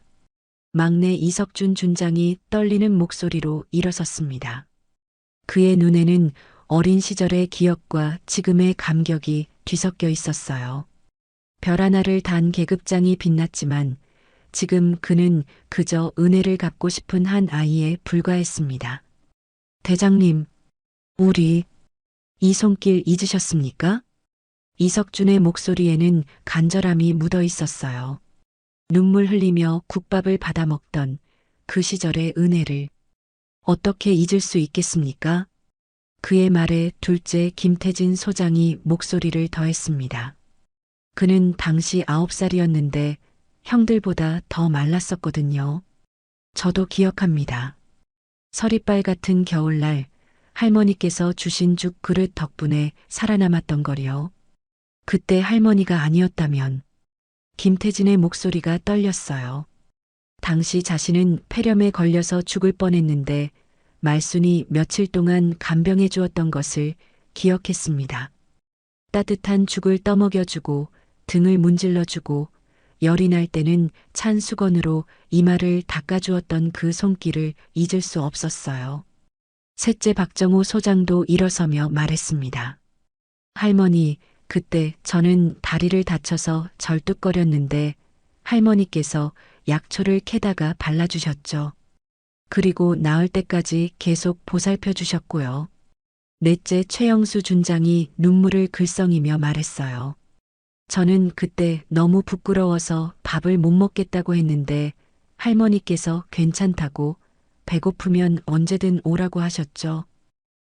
Speaker 1: 막내 이석준 준장이 떨리는 목소리로 일어섰습니다. 그의 눈에는 어린 시절의 기억과 지금의 감격이 뒤섞여 있었어요. 별 하나를 단 계급장이 빛났지만 지금 그는 그저 은혜를 갚고 싶은 한 아이에 불과했습니다. 대장님, 우리 이 손길 잊으셨습니까? 이석준의 목소리에는 간절함이 묻어 있었어요. 눈물 흘리며 국밥을 받아 먹던 그 시절의 은혜를 어떻게 잊을 수 있겠습니까? 그의 말에 둘째 김태진 소장이 목소리를 더했습니다. 그는 당시 9살이었는데 형들보다 더 말랐었거든요. 저도 기억합니다. 서리빨 같은 겨울날 할머니께서 주신 죽 그릇 덕분에 살아남았던 거리요. 그때 할머니가 아니었다면 김태진의 목소리가 떨렸어요. 당시 자신은 폐렴에 걸려서 죽을 뻔했는데 말순이 며칠 동안 간병해 주었던 것을 기억했습니다. 따뜻한 죽을 떠먹여주고 등을 문질러주고 열이 날 때는 찬 수건으로 이마를 닦아주었던 그 손길을 잊을 수 없었어요. 셋째 박정호 소장도 일어서며 말했습니다. 할머니, 그때 저는 다리를 다쳐서 절뚝거렸는데 할머니께서 약초를 캐다가 발라주셨죠. 그리고 나을 때까지 계속 보살펴 주셨고요. 넷째 최영수 준장이 눈물을 글썽이며 말했어요. 저는 그때 너무 부끄러워서 밥을 못 먹겠다고 했는데 할머니께서 괜찮다고 배고프면 언제든 오라고 하셨죠.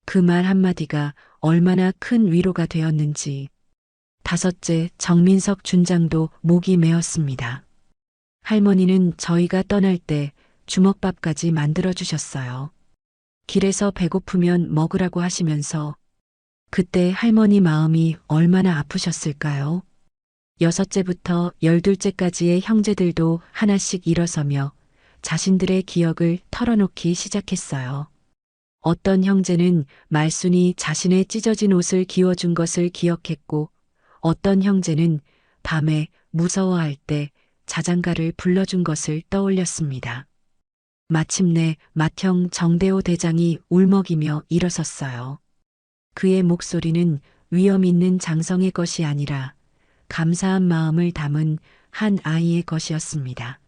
Speaker 1: 그 말 한마디가 얼마나 큰 위로가 되었는지. 다섯째 정민석 준장도 목이 메었습니다. 할머니는 저희가 떠날 때 주먹밥까지 만들어 주셨어요. 길에서 배고프면 먹으라고 하시면서 그때 할머니 마음이 얼마나 아프셨을까요? 여섯째부터 12째까지의 형제들도 하나씩 일어서며 자신들의 기억을 털어놓기 시작했어요. 어떤 형제는 말순이 자신의 찢어진 옷을 기워준 것을 기억했고 어떤 형제는 밤에 무서워할 때 자장가를 불러준 것을 떠올렸습니다. 마침내 맏형 정대호 대장이 울먹이며 일어섰어요. 그의 목소리는 위험 있는 장성의 것이 아니라 감사한 마음을 담은 한 아이의 것이었습니다.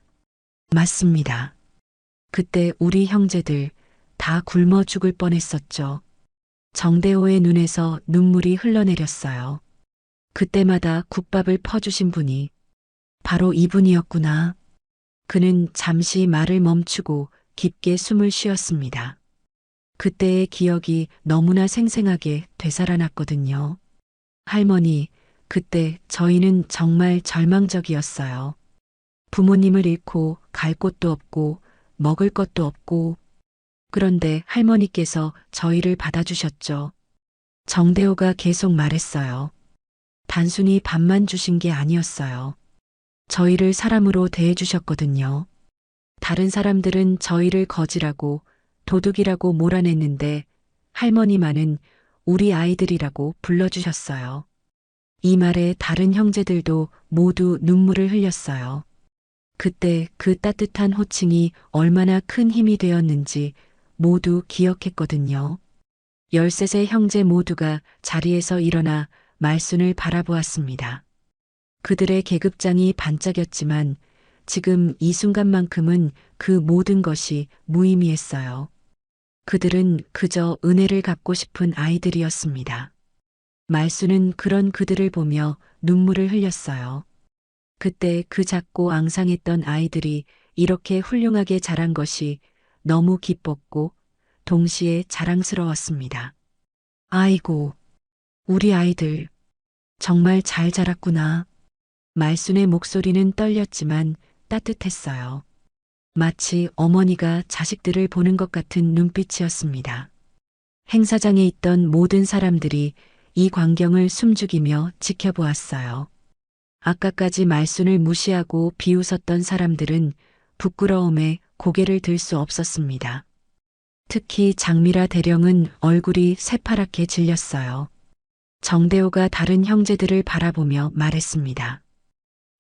Speaker 1: 맞습니다. 그때 우리 형제들 다 굶어 죽을 뻔했었죠. 정대호의 눈에서 눈물이 흘러내렸어요. 그때마다 국밥을 퍼주신 분이 바로 이분이었구나. 그는 잠시 말을 멈추고 깊게 숨을 쉬었습니다. 그때의 기억이 너무나 생생하게 되살아났거든요. 할머니, 그때 저희는 정말 절망적이었어요. 부모님을 잃고 갈 곳도 없고 먹을 것도 없고 그런데 할머니께서 저희를 받아주셨죠. 정대호가 계속 말했어요. 단순히 밥만 주신 게 아니었어요. 저희를 사람으로 대해주셨거든요. 다른 사람들은 저희를 거지라고 도둑이라고 몰아냈는데 할머니만은 우리 아이들이라고 불러주셨어요. 이 말에 다른 형제들도 모두 눈물을 흘렸어요. 그때 그 따뜻한 호칭이 얼마나 큰 힘이 되었는지 모두 기억했거든요. 13세 형제 모두가 자리에서 일어나 말순을 바라보았습니다. 그들의 계급장이 반짝였지만 지금 이 순간만큼은 그 모든 것이 무의미했어요. 그들은 그저 은혜를 갚고 싶은 아이들이었습니다. 말순은 그런 그들을 보며 눈물을 흘렸어요. 그때 그 작고 앙상했던 아이들이 이렇게 훌륭하게 자란 것이 너무 기뻤고 동시에 자랑스러웠습니다. 아이고, 우리 아이들 정말 잘 자랐구나. 말순의 목소리는 떨렸지만 따뜻했어요. 마치 어머니가 자식들을 보는 것 같은 눈빛이었습니다. 행사장에 있던 모든 사람들이 이 광경을 숨죽이며 지켜보았어요. 아까까지 말순을 무시하고 비웃었던 사람들은 부끄러움에 고개를 들 수 없었습니다. 특히 장미라 대령은 얼굴이 새파랗게 질렸어요. 정대호가 다른 형제들을 바라보며 말했습니다.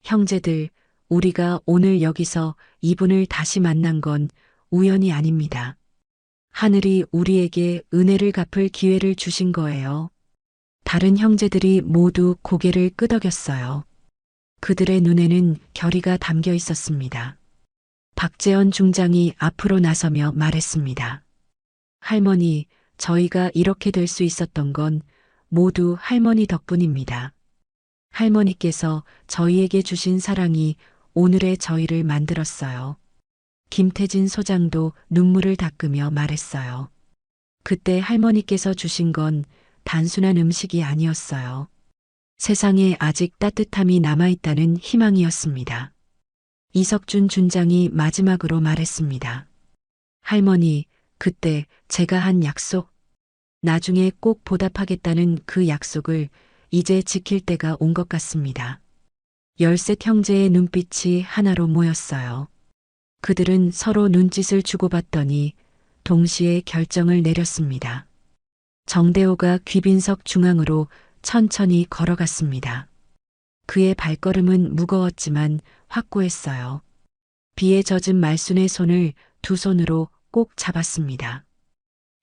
Speaker 1: 형제들, 우리가 오늘 여기서 이분을 다시 만난 건 우연이 아닙니다. 하늘이 우리에게 은혜를 갚을 기회를 주신 거예요. 다른 형제들이 모두 고개를 끄덕였어요. 그들의 눈에는 결의가 담겨 있었습니다. 박재원 중장이 앞으로 나서며 말했습니다. 할머니, 저희가 이렇게 될 수 있었던 건 모두 할머니 덕분입니다. 할머니께서 저희에게 주신 사랑이 오늘의 저희를 만들었어요. 김태진 소장도 눈물을 닦으며 말했어요. 그때 할머니께서 주신 건 단순한 음식이 아니었어요. 세상에 아직 따뜻함이 남아있다는 희망이었습니다. 이석준 준장이 마지막으로 말했습니다. 할머니, 그때 제가 한 약속, 나중에 꼭 보답하겠다는 그 약속을 이제 지킬 때가 온 것 같습니다. 13 형제의 눈빛이 하나로 모였어요. 그들은 서로 눈짓을 주고받더니 동시에 결정을 내렸습니다. 정대호가 귀빈석 중앙으로 천천히 걸어갔습니다. 그의 발걸음은 무거웠지만 확고했어요. 비에 젖은 말순의 손을 두 손으로 꼭 잡았습니다.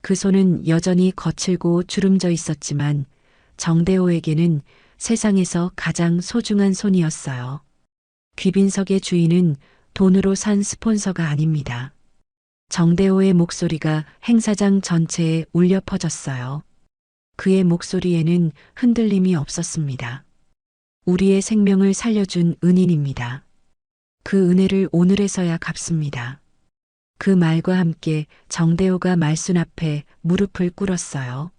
Speaker 1: 그 손은 여전히 거칠고 주름져 있었지만 정대호에게는 세상에서 가장 소중한 손이었어요. 귀빈석의 주인은 돈으로 산 스폰서가 아닙니다. 정대호의 목소리가 행사장 전체에 울려 퍼졌어요. 그의 목소리에는 흔들림이 없었습니다. 우리의 생명을 살려준 은인입니다. 그 은혜를 오늘에서야 갚습니다. 그 말과 함께 정대호가 말순 앞에 무릎을 꿇었어요.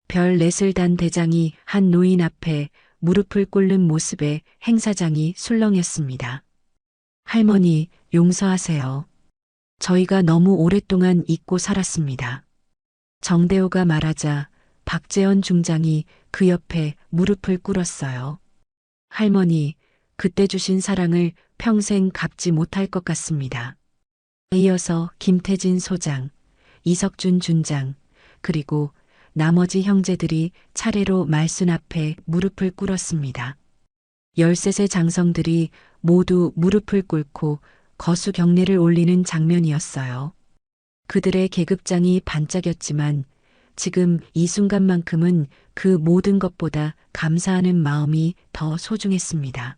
Speaker 1: 별 넷을 단 대장이 한 노인 앞에 무릎을 꿇는 모습에 행사장이 술렁였습니다. 할머니, 용서하세요. 저희가 너무 오랫동안 잊고 살았습니다. 정대호가 말하자 박재원 중장이 그 옆에 무릎을 꿇었어요. 할머니, 그때 주신 사랑을 평생 갚지 못할 것 같습니다. 이어서 김태진 소장, 이석준 준장, 그리고 나머지 형제들이 차례로 말순 앞에 무릎을 꿇었습니다. 13세 장성들이 모두 무릎을 꿇고 거수 경례를 올리는 장면이었어요. 그들의 계급장이 반짝였지만 지금 이 순간만큼은 그 모든 것보다 감사하는 마음이 더 소중했습니다.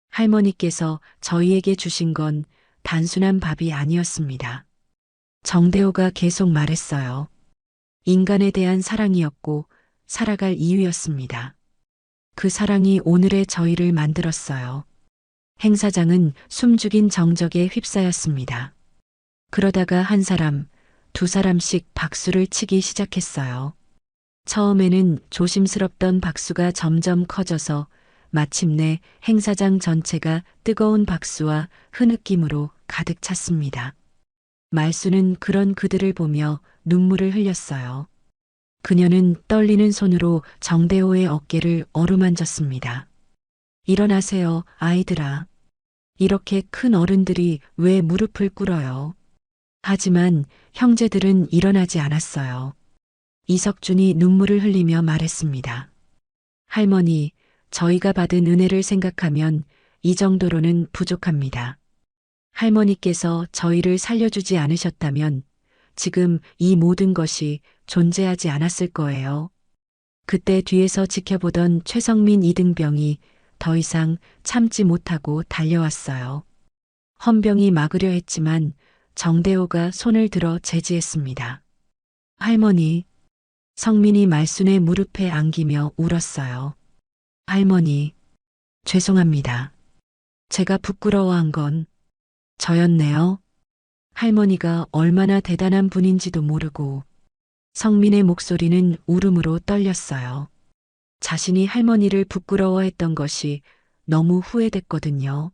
Speaker 1: 할머니께서 저희에게 주신 건 단순한 밥이 아니었습니다. 정대호가 계속 말했어요. 인간에 대한 사랑이었고 살아갈 이유였습니다. 그 사랑이 오늘의 저희를 만들었어요. 행사장은 숨죽인 정적에 휩싸였습니다. 그러다가 한 사람, 두 사람씩 박수를 치기 시작했어요. 처음에는 조심스럽던 박수가 점점 커져서 마침내 행사장 전체가 뜨거운 박수와 흐느낌으로 가득 찼습니다. 말순은 그런 그들을 보며 눈물을 흘렸어요. 그녀는 떨리는 손으로 정대호의 어깨를 어루만졌습니다. 일어나세요, 아이들아. 이렇게 큰 어른들이 왜 무릎을 꿇어요? 하지만 형제들은 일어나지 않았어요. 이석준이 눈물을 흘리며 말했습니다. 할머니, 저희가 받은 은혜를 생각하면 이 정도로는 부족합니다. 할머니께서 저희를 살려주지 않으셨다면 지금 이 모든 것이 존재하지 않았을 거예요. 그때 뒤에서 지켜보던 최성민 이등병이 더 이상 참지 못하고 달려왔어요. 헌병이 막으려 했지만 정대호가 손을 들어 제지했습니다. 할머니, 성민이 말순의 무릎에 안기며 울었어요. 할머니, 죄송합니다. 제가 부끄러워한 건 저였네요. 할머니가 얼마나 대단한 분인지도 모르고 성민의 목소리는 울음으로 떨렸어요. 자신이 할머니를 부끄러워했던 것이 너무 후회됐거든요.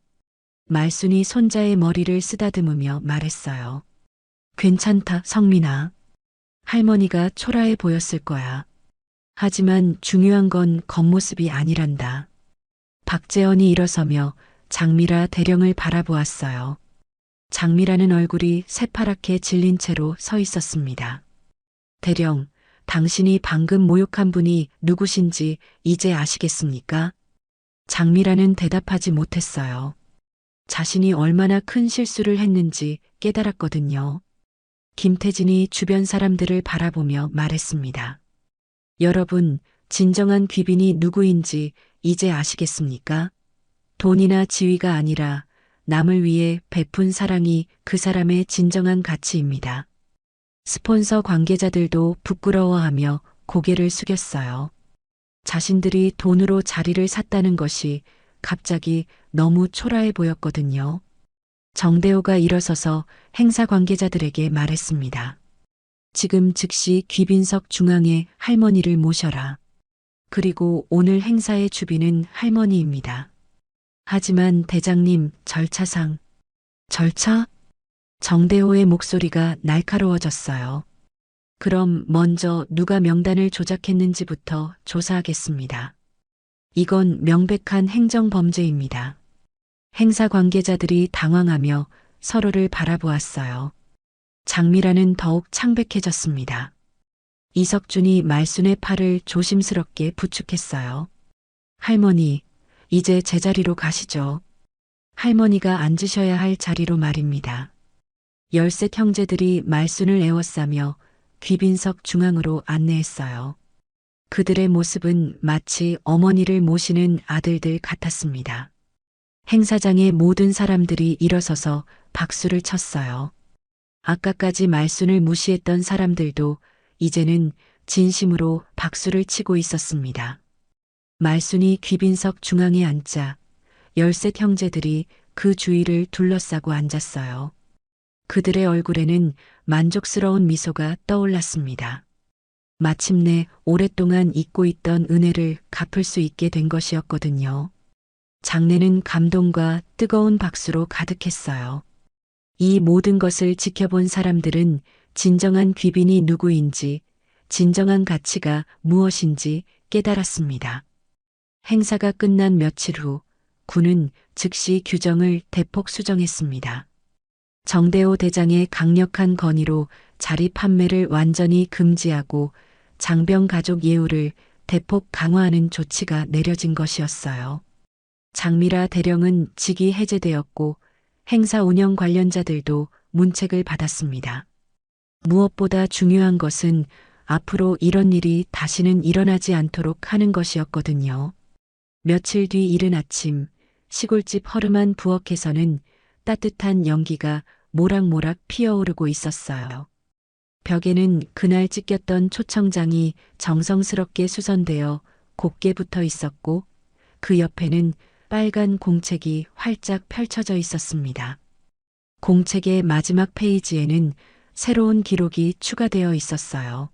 Speaker 1: 말순이 손자의 머리를 쓰다듬으며 말했어요. 괜찮다, 성민아. 할머니가 초라해 보였을 거야. 하지만 중요한 건 겉모습이 아니란다. 박재원이 일어서며 장미라 대령을 바라보았어요. 장미라는 얼굴이 새파랗게 질린 채로 서 있었습니다. 대령, 당신이 방금 모욕한 분이 누구신지 이제 아시겠습니까? 장미라는 대답하지 못했어요. 자신이 얼마나 큰 실수를 했는지 깨달았거든요. 김태진이 주변 사람들을 바라보며 말했습니다. 여러분, 진정한 귀빈이 누구인지 이제 아시겠습니까? 돈이나 지위가 아니라 남을 위해 베푼 사랑이 그 사람의 진정한 가치입니다. 스폰서 관계자들도 부끄러워하며 고개를 숙였어요. 자신들이 돈으로 자리를 샀다는 것이 갑자기 너무 초라해 보였거든요. 정대호가 일어서서 행사 관계자들에게 말했습니다. 지금 즉시 귀빈석 중앙에 할머니를 모셔라. 그리고 오늘 행사의 주빈은 할머니입니다. 하지만 대장님, 절차상. 절차? 정대호의 목소리가 날카로워졌어요. 그럼 먼저 누가 명단을 조작했는지부터 조사하겠습니다. 이건 명백한 행정범죄입니다. 행사 관계자들이 당황하며 서로를 바라보았어요. 장미라는 더욱 창백해졌습니다. 이석준이 말순의 팔을 조심스럽게 부축했어요. 할머니, 이제 제자리로 가시죠. 할머니가 앉으셔야 할 자리로 말입니다. 13 형제들이 말순을 에워싸며 귀빈석 중앙으로 안내했어요. 그들의 모습은 마치 어머니를 모시는 아들들 같았습니다. 행사장의 모든 사람들이 일어서서 박수를 쳤어요. 아까까지 말순을 무시했던 사람들도 이제는 진심으로 박수를 치고 있었습니다. 말순이 귀빈석 중앙에 앉자 13 형제들이 그 주위를 둘러싸고 앉았어요. 그들의 얼굴에는 만족스러운 미소가 떠올랐습니다. 마침내 오랫동안 잊고 있던 은혜를 갚을 수 있게 된 것이었거든요. 장례는 감동과 뜨거운 박수로 가득했어요. 이 모든 것을 지켜본 사람들은 진정한 귀빈이 누구인지, 진정한 가치가 무엇인지 깨달았습니다. 행사가 끝난 며칠 후 군은 즉시 규정을 대폭 수정했습니다. 정대호 대장의 강력한 건의로 자리 판매를 완전히 금지하고 장병 가족 예우를 대폭 강화하는 조치가 내려진 것이었어요. 장미라 대령은 직위 해제되었고 행사 운영 관련자들도 문책을 받았습니다. 무엇보다 중요한 것은 앞으로 이런 일이 다시는 일어나지 않도록 하는 것이었거든요. 며칠 뒤 이른 아침 시골집 허름한 부엌에서는 따뜻한 연기가 모락모락 피어오르고 있었어요. 벽에는 그날 찢겼던 초청장이 정성스럽게 수선되어 곱게 붙어 있었고 그 옆에는 빨간 공책이 활짝 펼쳐져 있었습니다. 공책의 마지막 페이지에는 새로운 기록이 추가되어 있었어요.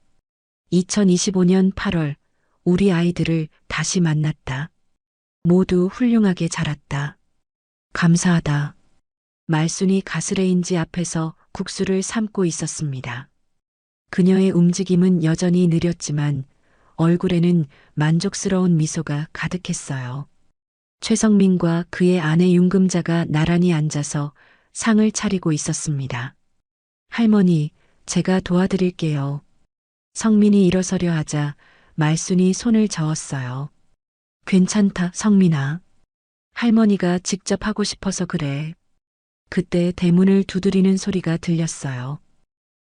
Speaker 1: 2025년 8월 우리 아이들을 다시 만났다. 모두 훌륭하게 자랐다. 감사하다. 말순이 가스레인지 앞에서 국수를 삶고 있었습니다. 그녀의 움직임은 여전히 느렸지만 얼굴에는 만족스러운 미소가 가득했어요. 최성민과 그의 아내 윤금자가 나란히 앉아서 상을 차리고 있었습니다. 할머니, 제가 도와드릴게요. 성민이 일어서려 하자 말순이 손을 저었어요. 괜찮다, 성민아. 할머니가 직접 하고 싶어서 그래. 그때 대문을 두드리는 소리가 들렸어요.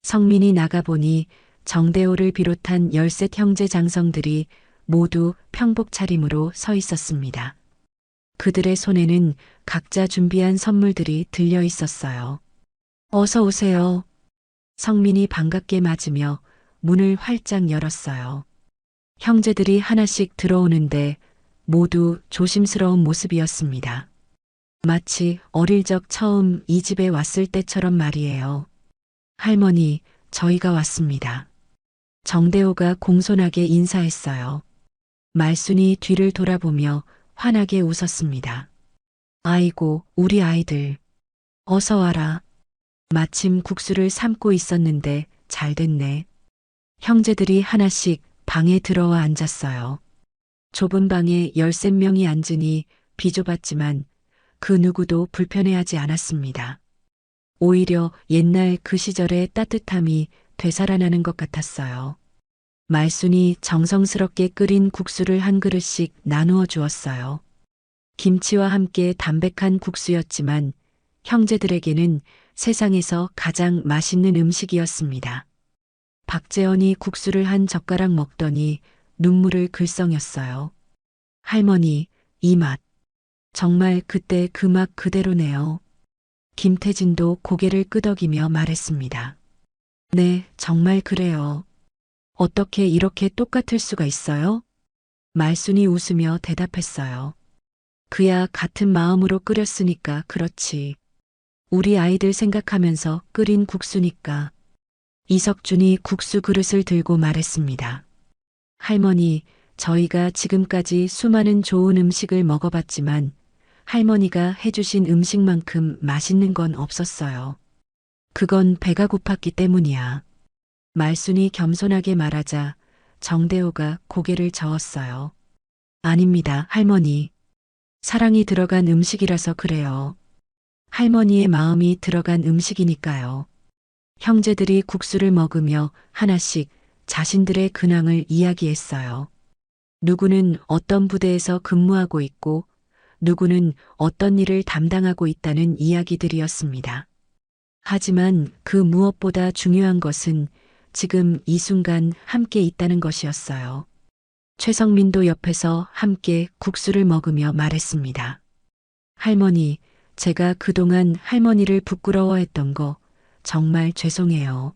Speaker 1: 성민이 나가보니 정대호를 비롯한 13 형제 장성들이 모두 평복 차림으로 서 있었습니다. 그들의 손에는 각자 준비한 선물들이 들려 있었어요. 어서 오세요. 성민이 반갑게 맞으며 문을 활짝 열었어요. 형제들이 하나씩 들어오는데 모두 조심스러운 모습이었습니다. 마치 어릴 적 처음 이 집에 왔을 때처럼 말이에요. 할머니, 저희가 왔습니다. 정대호가 공손하게 인사했어요. 말순이 뒤를 돌아보며 환하게 웃었습니다. 아이고, 우리 아이들. 어서 와라. 마침 국수를 삶고 있었는데 잘 됐네. 형제들이 하나씩 방에 들어와 앉았어요. 좁은 방에 13명이 앉으니 비좁았지만 그 누구도 불편해하지 않았습니다. 오히려 옛날 그 시절의 따뜻함이 되살아나는 것 같았어요. 말순이 정성스럽게 끓인 국수를 한 그릇씩 나누어 주었어요. 김치와 함께 담백한 국수였지만 형제들에게는 세상에서 가장 맛있는 음식이었습니다. 박재원이 국수를 한 젓가락 먹더니 눈물을 글썽였어요. 할머니, 이 맛. 정말 그때 그 맛 그대로네요. 김태진도 고개를 끄덕이며 말했습니다. 네, 정말 그래요. 어떻게 이렇게 똑같을 수가 있어요? 말순이 웃으며 대답했어요. 그야 같은 마음으로 끓였으니까 그렇지. 우리 아이들 생각하면서 끓인 국수니까. 이석준이 국수 그릇을 들고 말했습니다. 할머니, 저희가 지금까지 수많은 좋은 음식을 먹어봤지만 할머니가 해주신 음식만큼 맛있는 건 없었어요. 그건 배가 고팠기 때문이야. 말순이 겸손하게 말하자 정대호가 고개를 저었어요. 아닙니다, 할머니. 사랑이 들어간 음식이라서 그래요. 할머니의 마음이 들어간 음식이니까요. 형제들이 국수를 먹으며 하나씩 자신들의 근황을 이야기했어요. 누구는 어떤 부대에서 근무하고 있고 누구는 어떤 일을 담당하고 있다는 이야기들이었습니다. 하지만 그 무엇보다 중요한 것은 지금 이 순간 함께 있다는 것이었어요. 최성민도 옆에서 함께 국수를 먹으며 말했습니다. 할머니, 제가 그동안 할머니를 부끄러워했던 거 정말 죄송해요.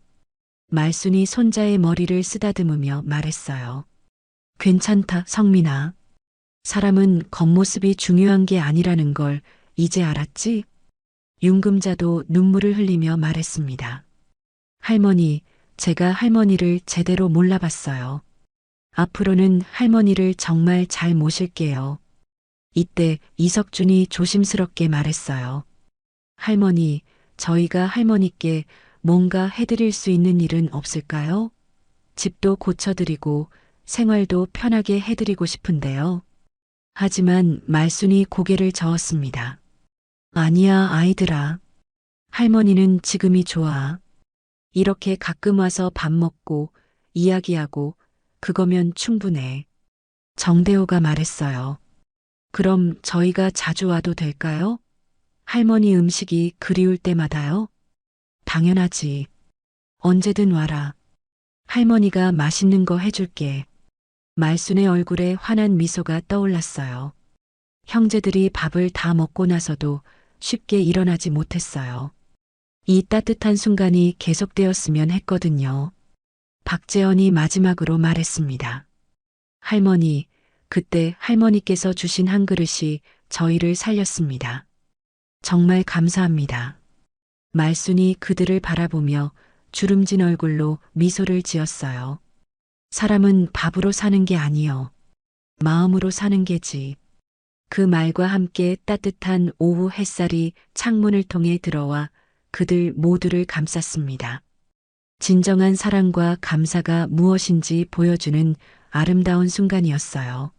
Speaker 1: 말순이 손자의 머리를 쓰다듬으며 말했어요. 괜찮다, 성민아. 사람은 겉모습이 중요한 게 아니라는 걸 이제 알았지? 윤금자도 눈물을 흘리며 말했습니다. 할머니, 제가 할머니를 제대로 몰라봤어요. 앞으로는 할머니를 정말 잘 모실게요. 이때 이석준이 조심스럽게 말했어요. 할머니, 저희가 할머니께 뭔가 해드릴 수 있는 일은 없을까요? 집도 고쳐드리고 생활도 편하게 해드리고 싶은데요. 하지만 말순이 고개를 저었습니다. 아니야, 아이들아. 할머니는 지금이 좋아. 이렇게 가끔 와서 밥 먹고 이야기하고 그거면 충분해. 정대호가 말했어요. 그럼 저희가 자주 와도 될까요? 할머니 음식이 그리울 때마다요? 당연하지. 언제든 와라. 할머니가 맛있는 거 해줄게. 말순의 얼굴에 환한 미소가 떠올랐어요. 형제들이 밥을 다 먹고 나서도 쉽게 일어나지 못했어요. 이 따뜻한 순간이 계속되었으면 했거든요. 박재원이 마지막으로 말했습니다. 할머니, 그때 할머니께서 주신 한 그릇이 저희를 살렸습니다. 정말 감사합니다. 말순이 그들을 바라보며 주름진 얼굴로 미소를 지었어요. 사람은 밥으로 사는 게 아니요. 마음으로 사는 게지. 그 말과 함께 따뜻한 오후 햇살이 창문을 통해 들어와 그들 모두를 감쌌습니다. 진정한 사랑과 감사가 무엇인지 보여주는 아름다운 순간이었어요.